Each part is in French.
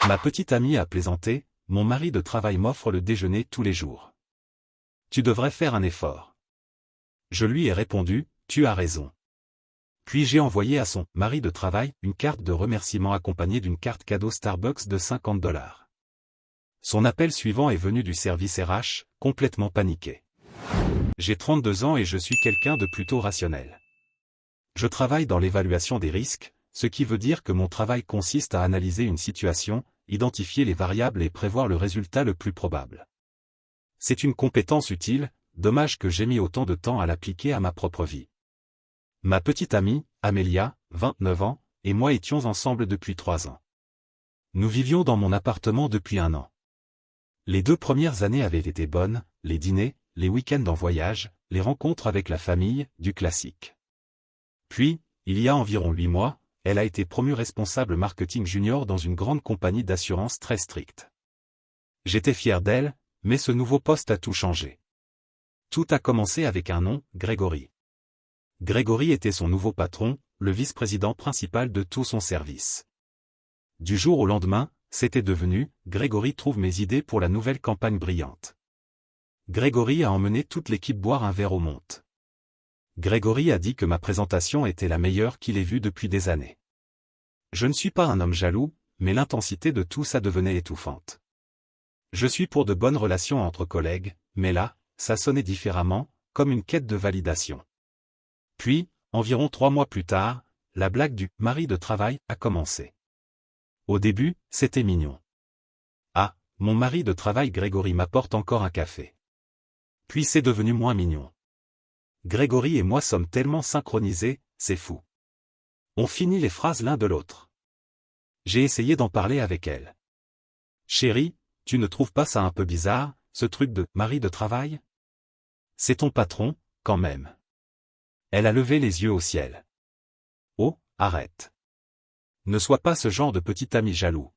Ma petite amie a plaisanté, mon mari de travail m'offre le déjeuner tous les jours. Tu devrais faire un effort. Je lui ai répondu, tu as raison. Puis j'ai envoyé à son mari de travail une carte de remerciement accompagnée d'une carte cadeau Starbucks de $50. Son appel suivant est venu du service RH, complètement paniqué. J'ai 32 ans et je suis quelqu'un de plutôt rationnel. Je travaille dans l'évaluation des risques, ce qui veut dire que mon travail consiste à analyser une situation, identifier les variables et prévoir le résultat le plus probable. C'est une compétence utile, dommage que j'ai mis autant de temps à l'appliquer à ma propre vie. Ma petite amie, Amelia, 29 ans, et moi étions ensemble depuis 3 ans. Nous vivions dans mon appartement depuis 1 an. Les 2 premières années avaient été bonnes, les dîners, les week-ends en voyage, les rencontres avec la famille, du classique. Puis, il y a environ 8 mois, elle a été promue responsable marketing junior dans une grande compagnie d'assurance très stricte. J'étais fier d'elle, mais ce nouveau poste a tout changé. Tout a commencé avec un nom, Grégory. Grégory était son nouveau patron, le vice-président principal de tout son service. Du jour au lendemain, c'était devenu « Grégory trouve mes idées pour la nouvelle campagne brillante ». Grégory a emmené toute l'équipe boire un verre au Monte. Grégory a dit que ma présentation était la meilleure qu'il ait vue depuis des années. Je ne suis pas un homme jaloux, mais l'intensité de tout ça devenait étouffante. Je suis pour de bonnes relations entre collègues, mais là, ça sonnait différemment, comme une quête de validation. Puis, environ 3 mois plus tard, la blague du « mari de travail » a commencé. Au début, c'était mignon. Ah, mon mari de travail Grégory m'apporte encore un café. Puis c'est devenu moins mignon. Grégory et moi sommes tellement synchronisés, c'est fou. On finit les phrases l'un de l'autre. J'ai essayé d'en parler avec elle. Chérie, tu ne trouves pas ça un peu bizarre, ce truc de « mari de travail » ? C'est ton patron, quand même. Elle a levé les yeux au ciel. Oh, arrête. Ne sois pas ce genre de petit ami jaloux.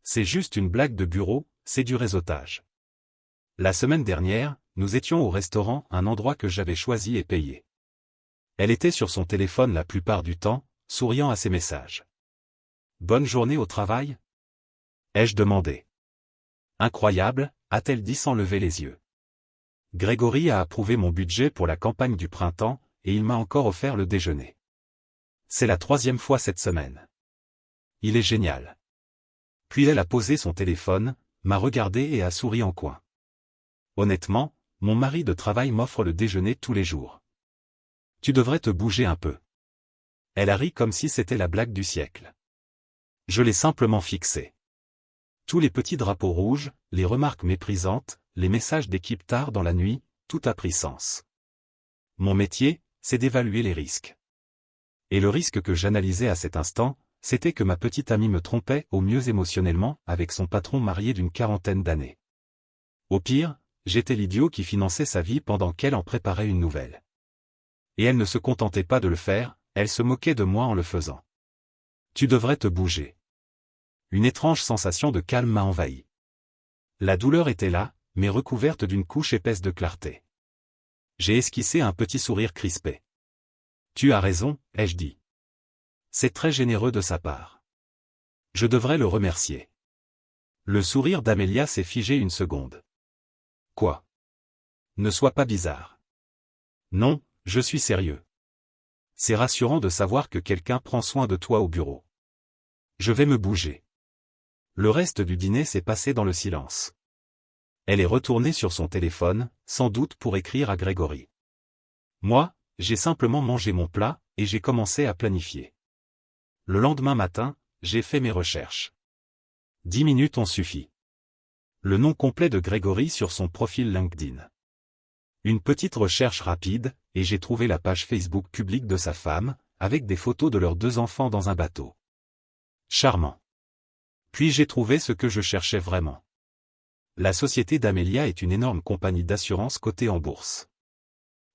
C'est juste une blague de bureau, c'est du réseautage. La semaine dernière, nous étions au restaurant, un endroit que j'avais choisi et payé. Elle était sur son téléphone la plupart du temps, souriant à ses messages. Bonne journée au travail ? Ai-je demandé. Incroyable, a-t-elle dit sans lever les yeux. Grégory a approuvé mon budget pour la campagne du printemps, et il m'a encore offert le déjeuner. C'est la 3e fois cette semaine. Il est génial. Puis elle a posé son téléphone, m'a regardé et a souri en coin. Honnêtement, mon mari de travail m'offre le déjeuner tous les jours. Tu devrais te bouger un peu. Elle a ri comme si c'était la blague du siècle. Je l'ai simplement fixé. Tous les petits drapeaux rouges, les remarques méprisantes, les messages d'équipe tard dans la nuit, tout a pris sens. Mon métier, c'est d'évaluer les risques. Et le risque que j'analysais à cet instant, c'était que ma petite amie me trompait au mieux émotionnellement avec son patron marié d'une 40aine d'années. Au pire, j'étais l'idiot qui finançait sa vie pendant qu'elle en préparait une nouvelle. Et elle ne se contentait pas de le faire, elle se moquait de moi en le faisant. Tu devrais te bouger. Une étrange sensation de calme m'a envahi. La douleur était là, mais recouverte d'une couche épaisse de clarté. J'ai esquissé un petit sourire crispé. Tu as raison, ai-je dit. C'est très généreux de sa part. Je devrais le remercier. Le sourire d'Amelia s'est figé une seconde. Quoi ? Ne sois pas bizarre. Non, je suis sérieux. C'est rassurant de savoir que quelqu'un prend soin de toi au bureau. Je vais me bouger. Le reste du dîner s'est passé dans le silence. Elle est retournée sur son téléphone, sans doute pour écrire à Grégory. Moi, j'ai simplement mangé mon plat, et j'ai commencé à planifier. Le lendemain matin, j'ai fait mes recherches. 10 minutes ont suffi. Le nom complet de Grégory sur son profil LinkedIn. Une petite recherche rapide, et j'ai trouvé la page Facebook publique de sa femme, avec des photos de leurs 2 enfants dans un bateau. Charmant. Puis j'ai trouvé ce que je cherchais vraiment. La société d'Amelia est une énorme compagnie d'assurance cotée en bourse.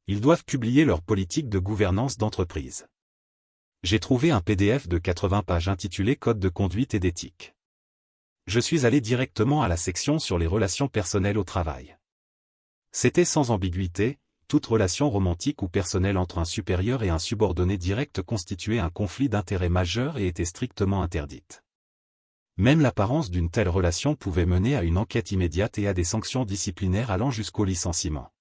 Ils doivent publier leur politique de gouvernance d'entreprise. J'ai trouvé un PDF de 80 pages intitulé Code de conduite et d'éthique. Je suis allé directement à la section sur les relations personnelles au travail. C'était sans ambiguïté, toute relation romantique ou personnelle entre un supérieur et un subordonné direct constituait un conflit d'intérêts majeur et était strictement interdite. Même l'apparence d'une telle relation pouvait mener à une enquête immédiate et à des sanctions disciplinaires allant jusqu'au licenciement.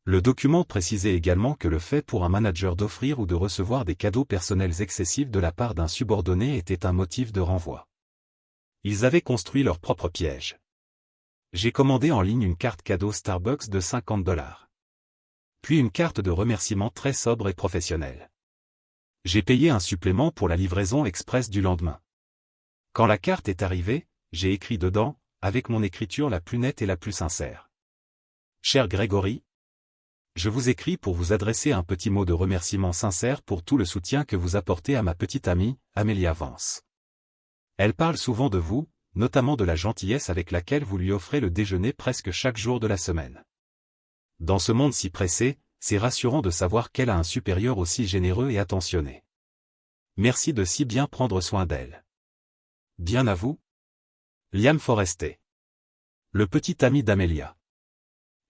Le document précisait également que le fait pour un manager d'offrir ou de recevoir des cadeaux personnels excessifs de la part d'un subordonné était un motif de renvoi. Ils avaient construit leur propre piège. J'ai commandé en ligne une carte cadeau Starbucks de $50. Puis une carte de remerciement très sobre et professionnelle. J'ai payé un supplément pour la livraison express du lendemain. Quand la carte est arrivée, j'ai écrit dedans, avec mon écriture la plus nette et la plus sincère. Cher Grégory, je vous écris pour vous adresser un petit mot de remerciement sincère pour tout le soutien que vous apportez à ma petite amie, Amelia Vance. Elle parle souvent de vous, notamment de la gentillesse avec laquelle vous lui offrez le déjeuner presque chaque jour de la semaine. Dans ce monde si pressé, c'est rassurant de savoir qu'elle a un supérieur aussi généreux et attentionné. Merci de si bien prendre soin d'elle. Bien à vous, Liam Forester. Le petit ami d'Amelia.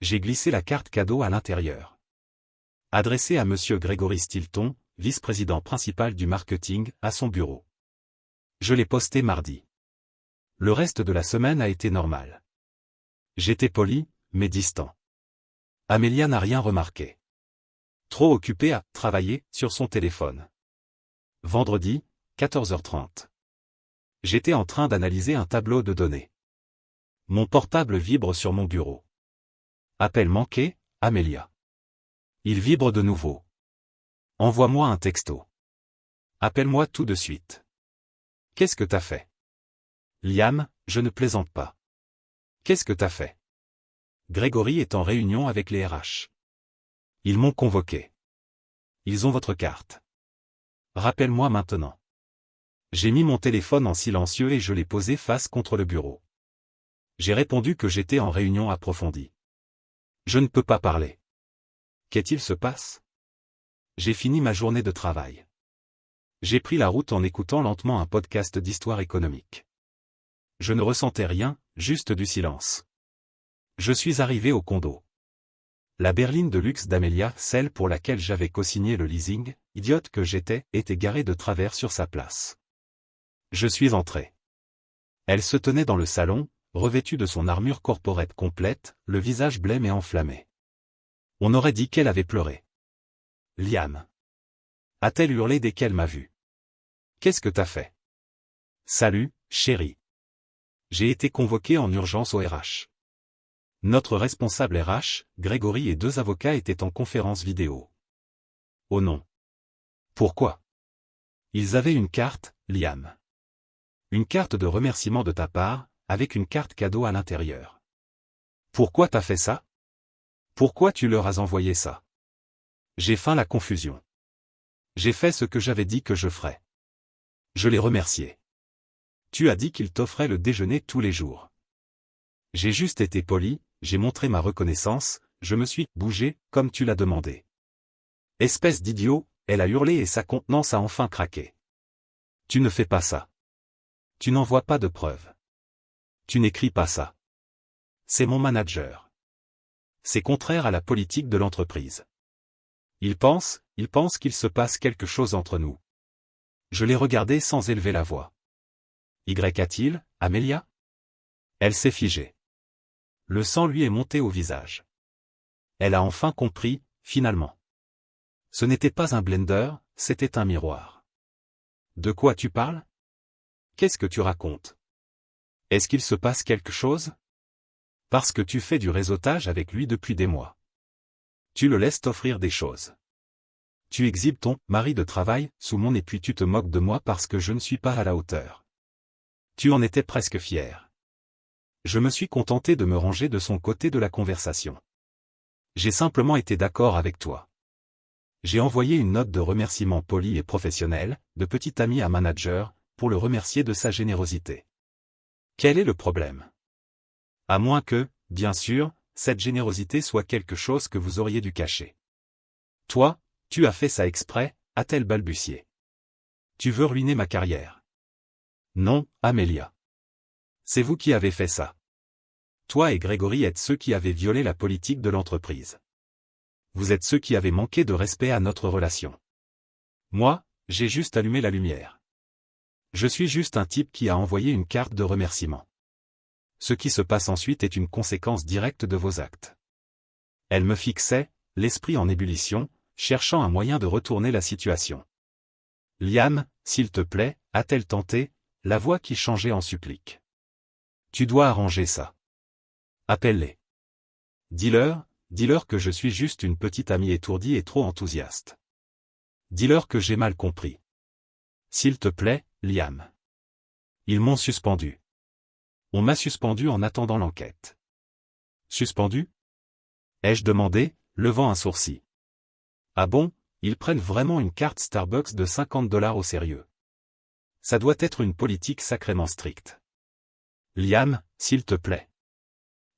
J'ai glissé la carte cadeau à l'intérieur. Adressée à Monsieur Gregory Stilton, vice-président principal du marketing, à son bureau. Je l'ai postée mardi. Le reste de la semaine a été normal. J'étais poli, mais distant. Amelia n'a rien remarqué. Trop occupée à travailler sur son téléphone. Vendredi, 14h30. J'étais en train d'analyser un tableau de données. Mon portable vibre sur mon bureau. Appel manqué, Amelia. Il vibre de nouveau. Envoie-moi un texto. Appelle-moi tout de suite. Qu'est-ce que t'as fait? Liam, je ne plaisante pas. Qu'est-ce que t'as fait? Grégory est en réunion avec les RH. Ils m'ont convoqué. Ils ont votre carte. Rappelle-moi maintenant. J'ai mis mon téléphone en silencieux et je l'ai posé face contre le bureau. J'ai répondu que j'étais en réunion approfondie. Je ne peux pas parler. Qu'est-il se passe? J'ai fini ma journée de travail. J'ai pris la route en écoutant lentement un podcast d'histoire économique. Je ne ressentais rien, juste du silence. Je suis arrivé au condo. La berline de luxe d'Amelia, celle pour laquelle j'avais co-signé le leasing, idiote que j'étais, était garée de travers sur sa place. Je suis entré. Elle se tenait dans le salon, revêtue de son armure corporate complète, le visage blême et enflammé. On aurait dit qu'elle avait pleuré. Liam. A-t-elle hurlé dès qu'elle m'a vu? Qu'est-ce que t'as fait? Salut, chérie. J'ai été convoqué en urgence au RH. Notre responsable RH, Grégory et 2 avocats étaient en conférence vidéo. Oh non. Pourquoi? Ils avaient une carte, Liam. Une carte de remerciement de ta part, avec une carte cadeau à l'intérieur. Pourquoi t'as fait ça? Pourquoi tu leur as envoyé ça? J'ai feint la confusion. J'ai fait ce que j'avais dit que je ferais. Je l'ai remercié. Tu as dit qu'il t'offrait le déjeuner tous les jours. J'ai juste été poli, j'ai montré ma reconnaissance, je me suis bougé, comme tu l'as demandé. Espèce d'idiot, elle a hurlé et sa contenance a enfin craqué. Tu ne fais pas ça. Tu n'envoies pas de preuves. Tu n'écris pas ça. C'est mon manager. C'est contraire à la politique de l'entreprise. Il pense qu'il se passe quelque chose entre nous. Je l'ai regardé sans élever la voix. Y a-t-il, Amelia? Elle s'est figée. Le sang lui est monté au visage. Elle a enfin compris, finalement. Ce n'était pas un blender, c'était un miroir. De quoi tu parles? Qu'est-ce que tu racontes? Est-ce qu'il se passe quelque chose? Parce que tu fais du réseautage avec lui depuis des mois. Tu le laisses t'offrir des choses. Tu exhibes ton mari de travail sous mon nez et puis tu te moques de moi parce que je ne suis pas à la hauteur. Tu en étais presque fier. Je me suis contenté de me ranger de son côté de la conversation. J'ai simplement été d'accord avec toi. J'ai envoyé une note de remerciement polie et professionnelle, de petit ami à manager, pour le remercier de sa générosité. Quel est le problème? À moins que, bien sûr, cette générosité soit quelque chose que vous auriez dû cacher. Toi, tu as fait ça exprès, a-t-elle balbutié. Tu veux ruiner ma carrière? Non, Amelia. C'est vous qui avez fait ça. Toi et Grégory êtes ceux qui avez violé la politique de l'entreprise. Vous êtes ceux qui avez manqué de respect à notre relation. Moi, j'ai juste allumé la lumière. Je suis juste un type qui a envoyé une carte de remerciement. Ce qui se passe ensuite est une conséquence directe de vos actes. Elle me fixait, l'esprit en ébullition, cherchant un moyen de retourner la situation. Liam, s'il te plaît, a-t-elle tenté, la voix qui changeait en supplique. Tu dois arranger ça. Appelle-les. Dis-leur que je suis juste une petite amie étourdie et trop enthousiaste. Dis-leur que j'ai mal compris. S'il te plaît, Liam. Ils m'ont suspendu. On m'a suspendu en attendant l'enquête. Suspendu? Ai-je demandé, levant un sourcil. Ah bon, ils prennent vraiment une carte Starbucks de $50 au sérieux. Ça doit être une politique sacrément stricte. Liam, s'il te plaît.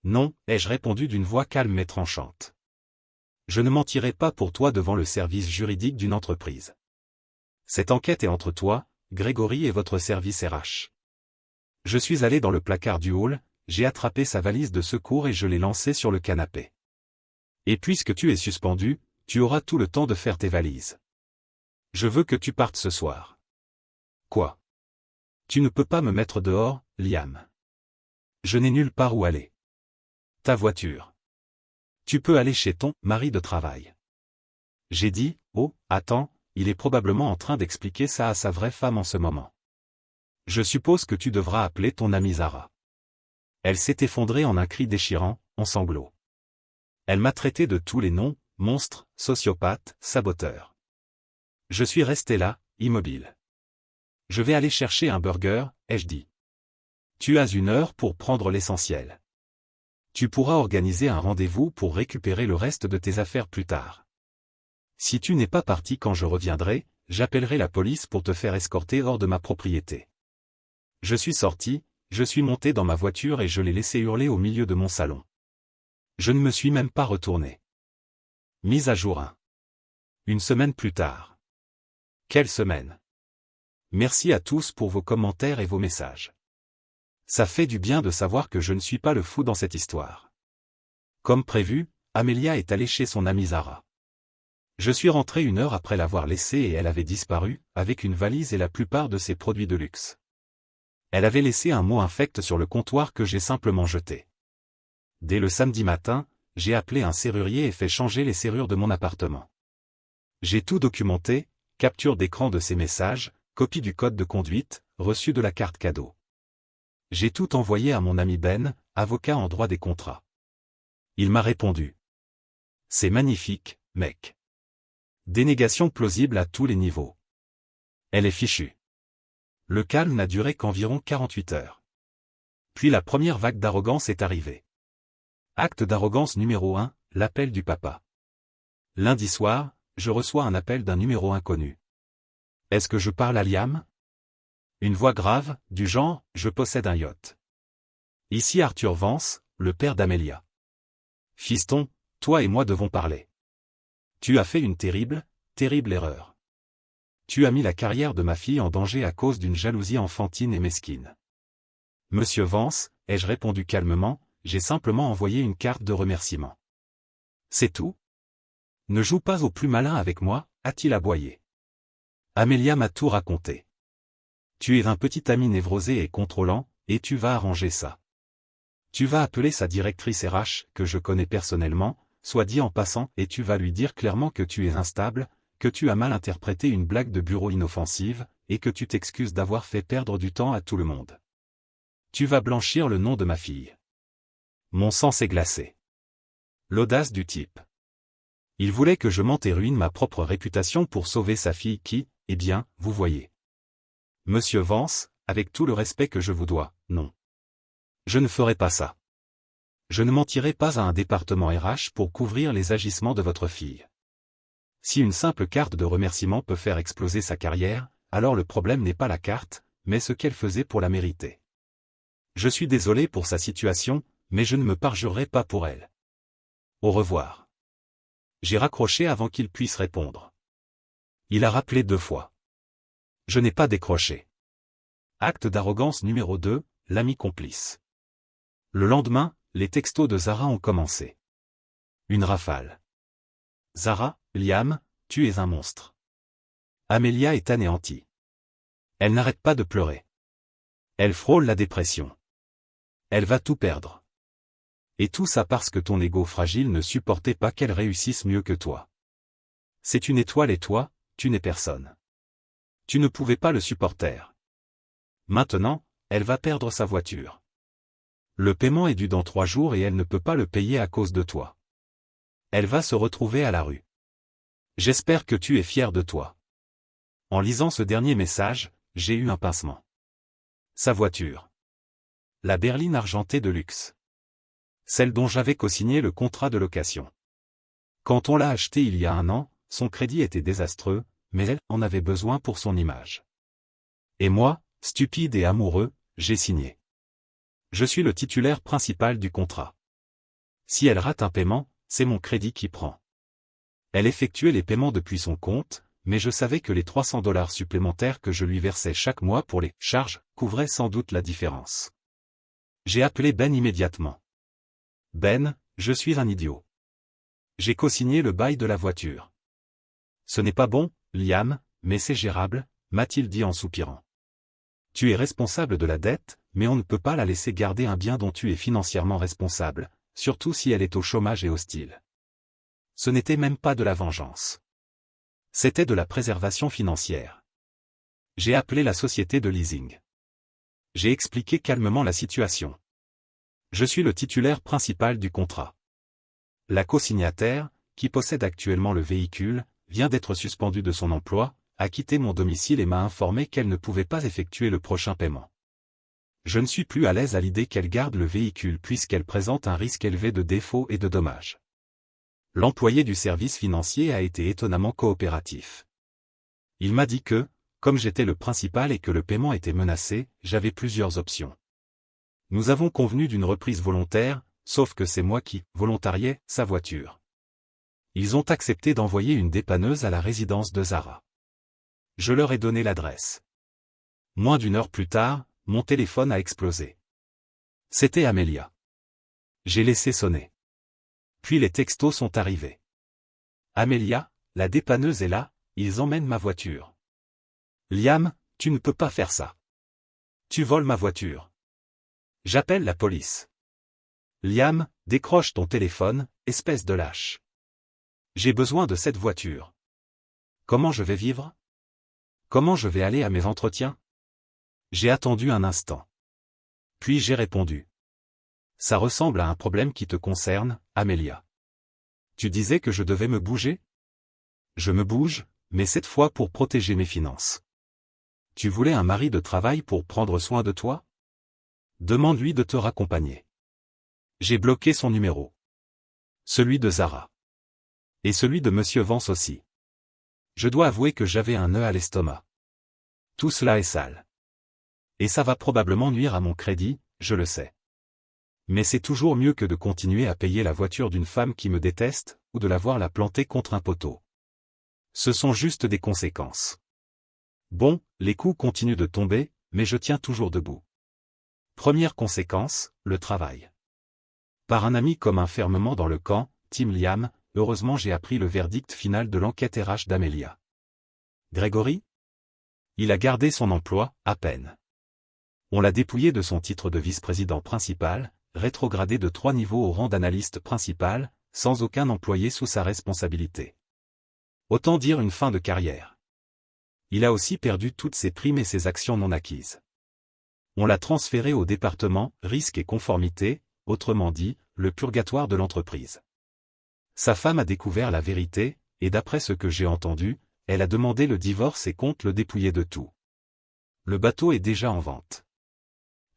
Non, ai-je répondu d'une voix calme mais tranchante. Je ne mentirai pas pour toi devant le service juridique d'une entreprise. Cette enquête est entre toi, Grégory et votre service RH. Je suis allé dans le placard du hall, j'ai attrapé sa valise de secours et je l'ai lancée sur le canapé. Et puisque tu es suspendu, tu auras tout le temps de faire tes valises. Je veux que tu partes ce soir. Quoi? Tu ne peux pas me mettre dehors, Liam. Je n'ai nulle part où aller. Ta voiture. Tu peux aller chez ton mari de travail. J'ai dit, oh, attends, il est probablement en train d'expliquer ça à sa vraie femme en ce moment. Je suppose que tu devras appeler ton amie Zara. Elle s'est effondrée en un cri déchirant, en sanglots. Elle m'a traité de tous les noms, monstre, sociopathe, saboteur. Je suis resté là, immobile. Je vais aller chercher un burger, ai-je dit. Tu as 1 heure pour prendre l'essentiel. Tu pourras organiser un rendez-vous pour récupérer le reste de tes affaires plus tard. Si tu n'es pas parti quand je reviendrai, j'appellerai la police pour te faire escorter hors de ma propriété. Je suis sorti, je suis monté dans ma voiture et je l'ai laissé hurler au milieu de mon salon. Je ne me suis même pas retourné. Mise à jour 1. 1 semaine plus tard. Quelle semaine! Merci à tous pour vos commentaires et vos messages. Ça fait du bien de savoir que je ne suis pas le fou dans cette histoire. Comme prévu, Amelia est allée chez son amie Zara. Je suis rentré 1 heure après l'avoir laissée et elle avait disparu, avec une valise et la plupart de ses produits de luxe. Elle avait laissé un mot infect sur le comptoir que j'ai simplement jeté. Dès le samedi matin, j'ai appelé un serrurier et fait changer les serrures de mon appartement. J'ai tout documenté, capture d'écran de ses messages, copie du code de conduite, reçu de la carte cadeau. J'ai tout envoyé à mon ami Ben, avocat en droit des contrats. Il m'a répondu. C'est magnifique, mec. Dénégation plausible à tous les niveaux. Elle est fichue. Le calme n'a duré qu'environ 48 heures. Puis la première vague d'arrogance est arrivée. Acte d'arrogance numéro 1, l'appel du papa. Lundi soir, je reçois un appel d'un numéro inconnu. Est-ce que je parle à Liam? Une voix grave, du genre, je possède un yacht. Ici Arthur Vance, le père d'Amelia. Fiston, toi et moi devons parler. Tu as fait une terrible, terrible erreur. Tu as mis la carrière de ma fille en danger à cause d'une jalousie enfantine et mesquine. Monsieur Vance, ai-je répondu calmement, j'ai simplement envoyé une carte de remerciement. C'est tout? Ne joue pas au plus malin avec moi, a-t-il aboyé. Amelia m'a tout raconté. Tu es un petit ami névrosé et contrôlant, et tu vas arranger ça. Tu vas appeler sa directrice RH, que je connais personnellement, soit dit en passant, et tu vas lui dire clairement que tu es instable, que tu as mal interprété une blague de bureau inoffensive, et que tu t'excuses d'avoir fait perdre du temps à tout le monde. Tu vas blanchir le nom de ma fille. Mon sang s'est glacé. L'audace du type. Il voulait que je mente et ruine ma propre réputation pour sauver sa fille qui, eh bien, vous voyez. Monsieur Vance, avec tout le respect que je vous dois, non. Je ne ferai pas ça. Je ne mentirai pas à un département RH pour couvrir les agissements de votre fille. Si une simple carte de remerciement peut faire exploser sa carrière, alors le problème n'est pas la carte, mais ce qu'elle faisait pour la mériter. Je suis désolé pour sa situation, mais je ne me parjurerai pas pour elle. Au revoir. J'ai raccroché avant qu'il puisse répondre. Il a rappelé 2 fois. Je n'ai pas décroché. Acte d'arrogance numéro 2, l'ami complice. Le lendemain, les textos de Zara ont commencé. Une rafale. Zara, Liam, tu es un monstre. Amelia est anéantie. Elle n'arrête pas de pleurer. Elle frôle la dépression. Elle va tout perdre. Et tout ça parce que ton ego fragile ne supportait pas qu'elle réussisse mieux que toi. C'est une étoile et toi, tu n'es personne. Tu ne pouvais pas le supporter. Maintenant, elle va perdre sa voiture. Le paiement est dû dans 3 jours et elle ne peut pas le payer à cause de toi. Elle va se retrouver à la rue. J'espère que tu es fier de toi. En lisant ce dernier message, j'ai eu un pincement. Sa voiture. La berline argentée de luxe. Celle dont j'avais co-signé le contrat de location. Quand on l'a achetée il y a 1 an, son crédit était désastreux, mais elle en avait besoin pour son image. Et moi, stupide et amoureux, j'ai signé. Je suis le titulaire principal du contrat. Si elle rate un paiement, c'est mon crédit qui prend. Elle effectuait les paiements depuis son compte, mais je savais que les $300 supplémentaires que je lui versais chaque mois pour les charges couvraient sans doute la différence. J'ai appelé Ben immédiatement. Ben, je suis un idiot. J'ai co-signé le bail de la voiture. Ce n'est pas bon, Liam, mais c'est gérable, m'a-t-il dit en soupirant. Tu es responsable de la dette, mais on ne peut pas la laisser garder un bien dont tu es financièrement responsable, surtout si elle est au chômage et hostile. Ce n'était même pas de la vengeance. C'était de la préservation financière. J'ai appelé la société de leasing. J'ai expliqué calmement la situation. Je suis le titulaire principal du contrat. La co-signataire, qui possède actuellement le véhicule, vient d'être suspendue de son emploi, a quitté mon domicile et m'a informé qu'elle ne pouvait pas effectuer le prochain paiement. Je ne suis plus à l'aise à l'idée qu'elle garde le véhicule puisqu'elle présente un risque élevé de défauts et de dommages. L'employé du service financier a été étonnamment coopératif. Il m'a dit que, comme j'étais le principal et que le paiement était menacé, j'avais plusieurs options. Nous avons convenu d'une reprise volontaire, sauf que c'est moi qui volontariais sa voiture. Ils ont accepté d'envoyer une dépanneuse à la résidence de Zara. Je leur ai donné l'adresse. Moins d'1 heure plus tard, mon téléphone a explosé. C'était Amelia. J'ai laissé sonner. Puis les textos sont arrivés. Amelia, la dépanneuse est là, ils emmènent ma voiture. Liam, tu ne peux pas faire ça. Tu voles ma voiture. J'appelle la police. Liam, décroche ton téléphone, espèce de lâche. J'ai besoin de cette voiture. Comment je vais vivre? Comment je vais aller à mes entretiens? J'ai attendu un instant. Puis j'ai répondu. Ça ressemble à un problème qui te concerne, Amelia. Tu disais que je devais me bouger? Je me bouge, mais cette fois pour protéger mes finances. Tu voulais un mari de travail pour prendre soin de toi? Demande-lui de te raccompagner. J'ai bloqué son numéro. Celui de Zara. Et celui de Monsieur Vance aussi. Je dois avouer que j'avais un nœud à l'estomac. Tout cela est sale. Et ça va probablement nuire à mon crédit, je le sais. Mais c'est toujours mieux que de continuer à payer la voiture d'une femme qui me déteste, ou de la voir la planter contre un poteau. Ce sont juste des conséquences. Bon, les coups continuent de tomber, mais je tiens toujours debout. Première conséquence, le travail. Par un ami commun fermement dans le camp, Tim Liam, heureusement j'ai appris le verdict final de l'enquête RH d'Amelia. Grégory? Il a gardé son emploi, à peine. On l'a dépouillé de son titre de vice-président principal, rétrogradé de 3 niveaux au rang d'analyste principal, sans aucun employé sous sa responsabilité. Autant dire une fin de carrière. Il a aussi perdu toutes ses primes et ses actions non acquises. On l'a transféré au département risque et conformité, autrement dit, le purgatoire de l'entreprise. Sa femme a découvert la vérité, et d'après ce que j'ai entendu, elle a demandé le divorce et compte le dépouiller de tout. Le bateau est déjà en vente.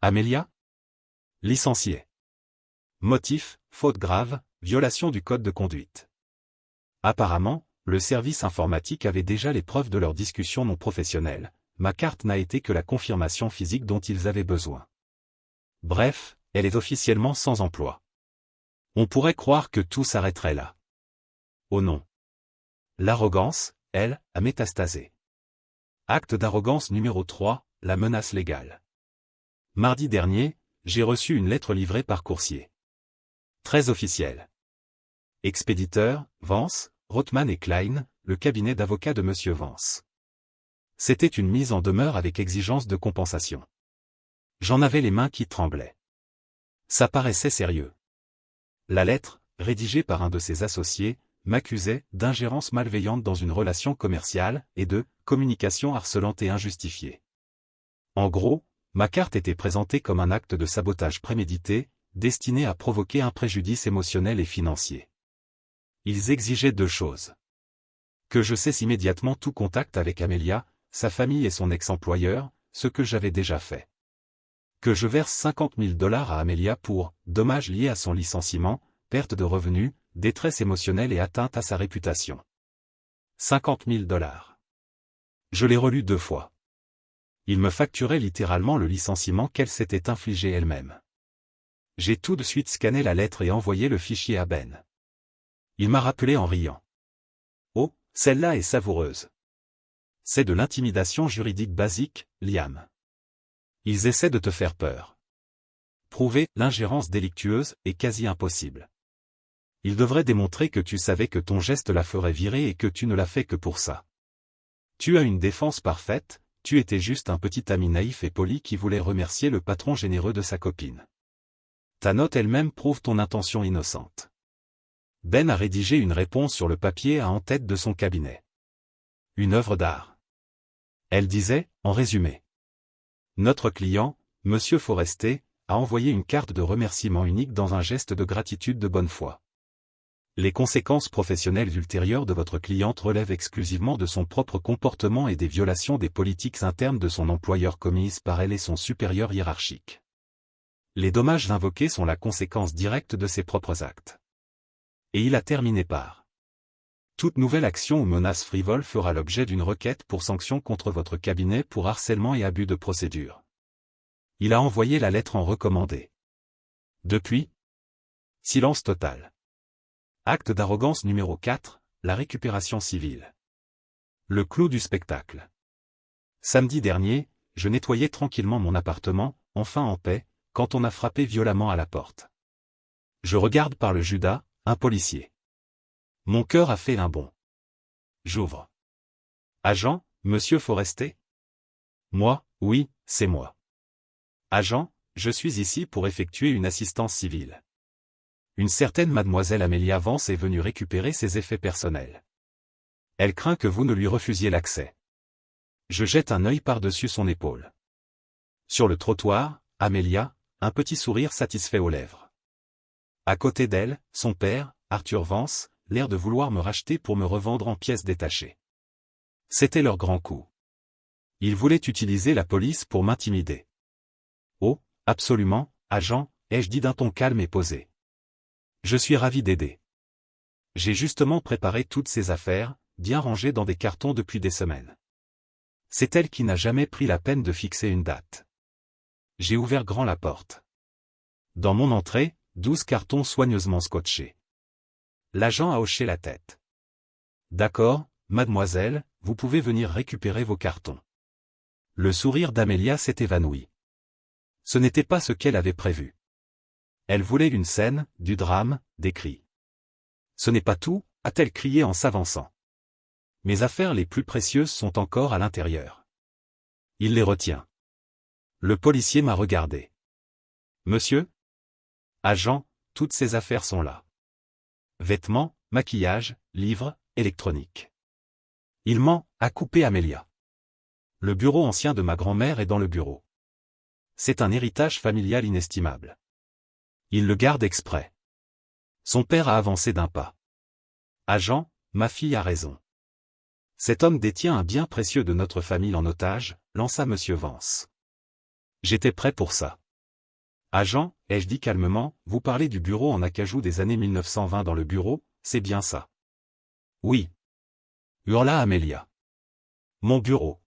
Amelia? Licenciée. Motif, faute grave, violation du code de conduite. Apparemment, le service informatique avait déjà les preuves de leur discussion non professionnelle. Ma carte n'a été que la confirmation physique dont ils avaient besoin. Bref, elle est officiellement sans emploi. On pourrait croire que tout s'arrêterait là. Oh non. L'arrogance, elle, a métastasé. Acte d'arrogance numéro 3, la menace légale. Mardi dernier, j'ai reçu une lettre livrée par coursier. Très officielle. Expéditeur, Vance, Rothman et Klein, le cabinet d'avocats de Monsieur Vance. C'était une mise en demeure avec exigence de compensation. J'en avais les mains qui tremblaient. Ça paraissait sérieux. La lettre, rédigée par un de ses associés, m'accusait d'ingérence malveillante dans une relation commerciale et de communication harcelante et injustifiée. En gros, ma carte était présentée comme un acte de sabotage prémédité, destiné à provoquer un préjudice émotionnel et financier. Ils exigeaient deux choses. Que je cesse immédiatement tout contact avec Amelia, sa famille et son ex-employeur, ce que j'avais déjà fait. Que je verse 50 000 $ à Amelia pour dommages liés à son licenciement, perte de revenus, détresse émotionnelle et atteinte à sa réputation. 50 000 $. Je l'ai relu 2 fois. Il me facturait littéralement le licenciement qu'elle s'était infligé elle-même. J'ai tout de suite scanné la lettre et envoyé le fichier à Ben. Il m'a rappelé en riant. Oh, celle-là est savoureuse. C'est de l'intimidation juridique basique, Liam. Ils essaient de te faire peur. Prouver l'ingérence délictueuse est quasi impossible. Ils devraient démontrer que tu savais que ton geste la ferait virer et que tu ne l'as fait que pour ça. Tu as une défense parfaite, tu étais juste un petit ami naïf et poli qui voulait remercier le patron généreux de sa copine. Ta note elle-même prouve ton intention innocente. Ben a rédigé une réponse sur le papier à en tête de son cabinet. Une œuvre d'art. Elle disait, en résumé. Notre client, Monsieur Forester, a envoyé une carte de remerciement unique dans un geste de gratitude de bonne foi. Les conséquences professionnelles ultérieures de votre cliente relèvent exclusivement de son propre comportement et des violations des politiques internes de son employeur commises par elle et son supérieur hiérarchique. Les dommages invoqués sont la conséquence directe de ses propres actes. Et il a terminé par. Toute nouvelle action ou menace frivole fera l'objet d'une requête pour sanction contre votre cabinet pour harcèlement et abus de procédure. Il a envoyé la lettre en recommandé. Depuis, silence total. Acte d'arrogance numéro 4, la récupération civile. Le clou du spectacle. Samedi dernier, je nettoyais tranquillement mon appartement, enfin en paix, quand on a frappé violemment à la porte. Je regarde par le Judas, un policier. Mon cœur a fait un bond. J'ouvre. Agent, Monsieur Forester? Moi, oui, c'est moi. Agent, je suis ici pour effectuer une assistance civile. Une certaine mademoiselle Amelia Vance est venue récupérer ses effets personnels. Elle craint que vous ne lui refusiez l'accès. Je jette un œil par-dessus son épaule. Sur le trottoir, Amelia, un petit sourire satisfait aux lèvres. À côté d'elle, son père, Arthur Vance, l'air de vouloir me racheter pour me revendre en pièces détachées. C'était leur grand coup. Ils voulaient utiliser la police pour m'intimider. Oh, absolument, agent, ai-je dit d'un ton calme et posé. Je suis ravi d'aider. J'ai justement préparé toutes ces affaires, bien rangées dans des cartons depuis des semaines. C'est elle qui n'a jamais pris la peine de fixer une date. J'ai ouvert grand la porte. Dans mon entrée, 12 cartons soigneusement scotchés. L'agent a hoché la tête. D'accord, mademoiselle, vous pouvez venir récupérer vos cartons. Le sourire d'Amelia s'est évanoui. Ce n'était pas ce qu'elle avait prévu. Elle voulait une scène, du drame, des cris. Ce n'est pas tout, a-t-elle crié en s'avançant. Mes affaires les plus précieuses sont encore à l'intérieur. Il les retient. Le policier m'a regardé. Monsieur? Agent, toutes ces affaires sont là. Vêtements, maquillage, livres, électronique. Il ment, a coupé Amelia. Le bureau ancien de ma grand-mère est dans le bureau. C'est un héritage familial inestimable. Il le garde exprès. Son père a avancé d'un pas. Agent, ma fille a raison. Cet homme détient un bien précieux de notre famille en otage, lança Monsieur Vance. J'étais prêt pour ça. Agent, ai-je dit calmement, vous parlez du bureau en acajou des années 1920 dans le bureau, c'est bien ça. Oui. Hurla Amelia. Mon bureau.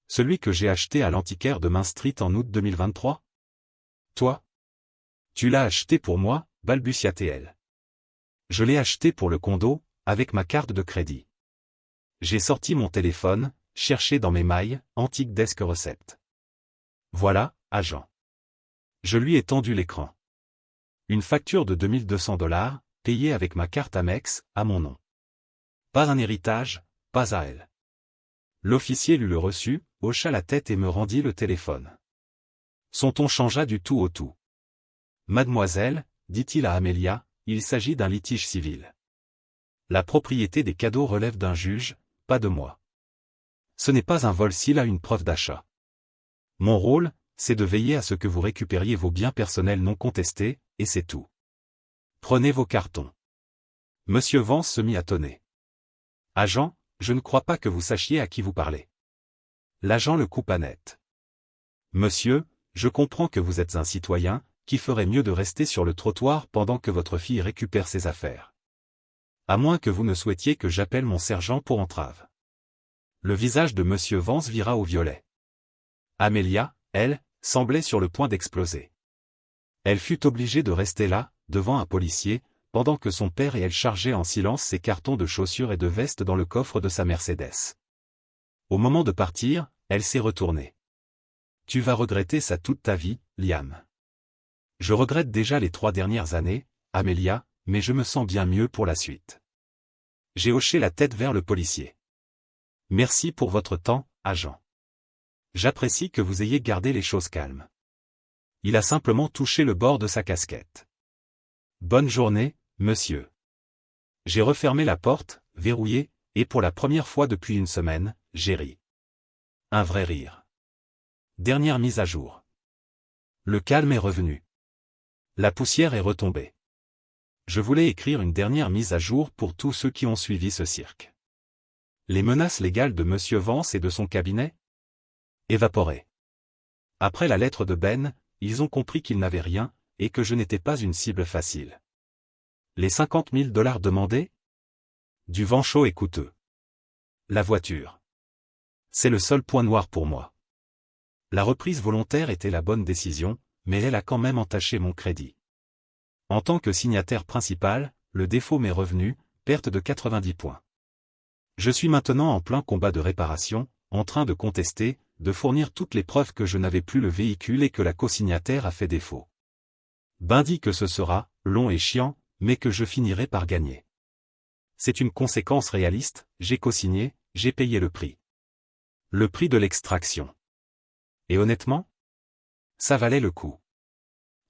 Celui que j'ai acheté à l'antiquaire de Main Street en août 2023? Toi? Tu l'as acheté pour moi, balbutia-t-elle. Je l'ai acheté pour le condo, avec ma carte de crédit. J'ai sorti mon téléphone, cherché dans mes mailles, antique desk recette. Voilà, agent. Je lui ai tendu l'écran. Une facture de 2200 $, payée avec ma carte Amex, à mon nom. Pas un héritage, pas à elle. L'officier lut le reçu, hocha la tête et me rendit le téléphone. Son ton changea du tout au tout. Mademoiselle, dit-il à Amelia, il s'agit d'un litige civil. La propriété des cadeaux relève d'un juge, pas de moi. Ce n'est pas un vol s'il a une preuve d'achat. Mon rôle, c'est de veiller à ce que vous récupériez vos biens personnels non contestés, et c'est tout. Prenez vos cartons. Monsieur Vance se mit à tonner. Agent, je ne crois pas que vous sachiez à qui vous parlez. L'agent le coupa net. Monsieur, je comprends que vous êtes un citoyen, qui ferait mieux de rester sur le trottoir pendant que votre fille récupère ses affaires. À moins que vous ne souhaitiez que j'appelle mon sergent pour entrave. Le visage de Monsieur Vance vira au violet. Amelia, elle, semblait sur le point d'exploser. Elle fut obligée de rester là, devant un policier, pendant que son père et elle chargeaient en silence ses cartons de chaussures et de vestes dans le coffre de sa Mercedes. Au moment de partir, elle s'est retournée. Tu vas regretter ça toute ta vie, Liam. Je regrette déjà les 3 dernières années, Amelia, mais je me sens bien mieux pour la suite. J'ai hoché la tête vers le policier. Merci pour votre temps, agent. J'apprécie que vous ayez gardé les choses calmes. Il a simplement touché le bord de sa casquette. Bonne journée, monsieur. J'ai refermé la porte, verrouillée, et pour la première fois depuis une semaine, j'ai ri. Un vrai rire. Dernière mise à jour. Le calme est revenu. La poussière est retombée. Je voulais écrire une dernière mise à jour pour tous ceux qui ont suivi ce cirque. Les menaces légales de Monsieur Vance et de son cabinet? Évaporées. Après la lettre de Ben, ils ont compris qu'ils n'avaient rien, et que je n'étais pas une cible facile. Les 50 000 $ demandés? Du vent chaud et coûteux. La voiture. C'est le seul point noir pour moi. La reprise volontaire était la bonne décision, mais elle a quand même entaché mon crédit. En tant que signataire principal, le défaut m'est revenu, perte de 90 points. Je suis maintenant en plein combat de réparation, en train de contester, de fournir toutes les preuves que je n'avais plus le véhicule et que la cosignataire a fait défaut. Ben dit que ce sera, long et chiant, mais que je finirai par gagner. C'est une conséquence réaliste, j'ai cosigné, j'ai payé le prix. Le prix de l'extraction. Et honnêtement, ça valait le coup.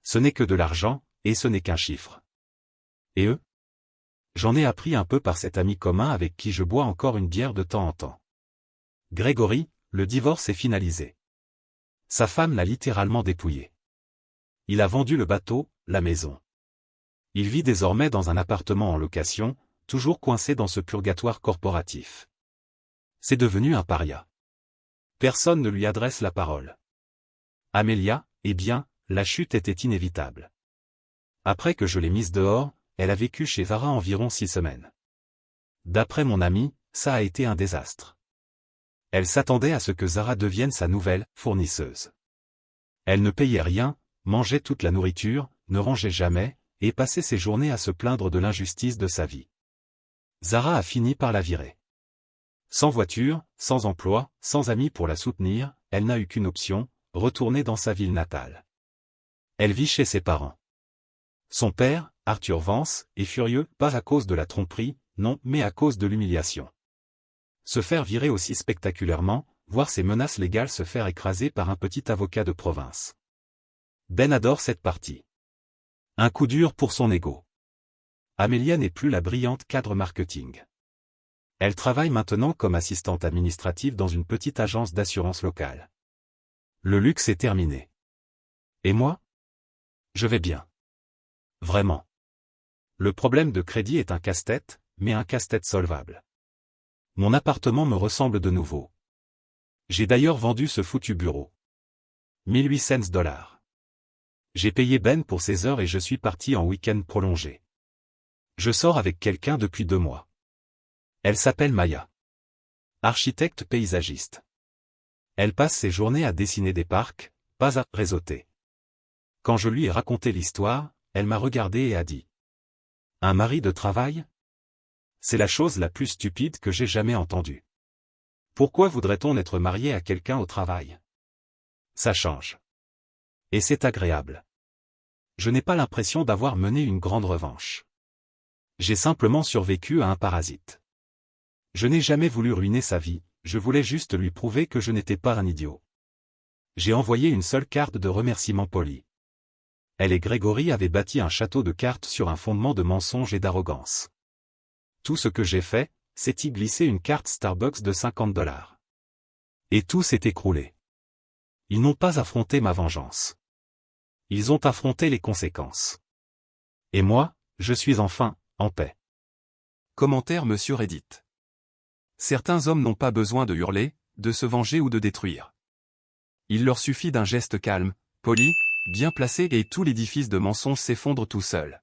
Ce n'est que de l'argent, et ce n'est qu'un chiffre. Et eux? J'en ai appris un peu par cet ami commun avec qui je bois encore une bière de temps en temps. Grégory, le divorce est finalisé. Sa femme l'a littéralement dépouillé. Il a vendu le bateau, la maison. Il vit désormais dans un appartement en location, toujours coincé dans ce purgatoire corporatif. C'est devenu un paria. Personne ne lui adresse la parole. Amelia, eh bien, la chute était inévitable. Après que je l'ai mise dehors, elle a vécu chez Zara environ 6 semaines. D'après mon ami, ça a été un désastre. Elle s'attendait à ce que Zara devienne sa nouvelle fournisseuse. Elle ne payait rien, mangeait toute la nourriture, ne rangeait jamais, et passait ses journées à se plaindre de l'injustice de sa vie. Zara a fini par la virer. Sans voiture, sans emploi, sans amis pour la soutenir, elle n'a eu qu'une option, retourner dans sa ville natale. Elle vit chez ses parents. Son père, Arthur Vance, est furieux, pas à cause de la tromperie, non, mais à cause de l'humiliation. Se faire virer aussi spectaculairement, voir ses menaces légales se faire écraser par un petit avocat de province. Ben adore cette partie. Un coup dur pour son ego. Amelia n'est plus la brillante cadre marketing. Elle travaille maintenant comme assistante administrative dans une petite agence d'assurance locale. Le luxe est terminé. Et moi? Je vais bien. Vraiment. Le problème de crédit est un casse-tête, mais un casse-tête solvable. Mon appartement me ressemble de nouveau. J'ai d'ailleurs vendu ce foutu bureau. 1800 $. J'ai payé Ben pour ses heures et je suis parti en week-end prolongé. Je sors avec quelqu'un depuis 2 mois. Elle s'appelle Maya. Architecte paysagiste. Elle passe ses journées à dessiner des parcs, pas à réseauter. Quand je lui ai raconté l'histoire, elle m'a regardé et a dit. Un mari de travail? C'est la chose la plus stupide que j'ai jamais entendue. Pourquoi voudrait-on être marié à quelqu'un au travail? Ça change. Et c'est agréable. Je n'ai pas l'impression d'avoir mené une grande revanche. J'ai simplement survécu à un parasite. Je n'ai jamais voulu ruiner sa vie, Je voulais juste lui prouver que je n'étais pas un idiot. J'ai envoyé une seule carte de remerciement polie. Elle et Grégory avaient bâti un château de cartes sur un fondement de mensonges et d'arrogance. Tout ce que j'ai fait, c'est y glisser une carte Starbucks de $50. Et tout s'est écroulé. Ils n'ont pas affronté ma vengeance. Ils ont affronté les conséquences. Et moi, je suis enfin, en paix. Commentaire Monsieur Reddit. Certains hommes n'ont pas besoin de hurler, de se venger ou de détruire. Il leur suffit d'un geste calme, poli, bien placé et tout l'édifice de mensonges s'effondre tout seul.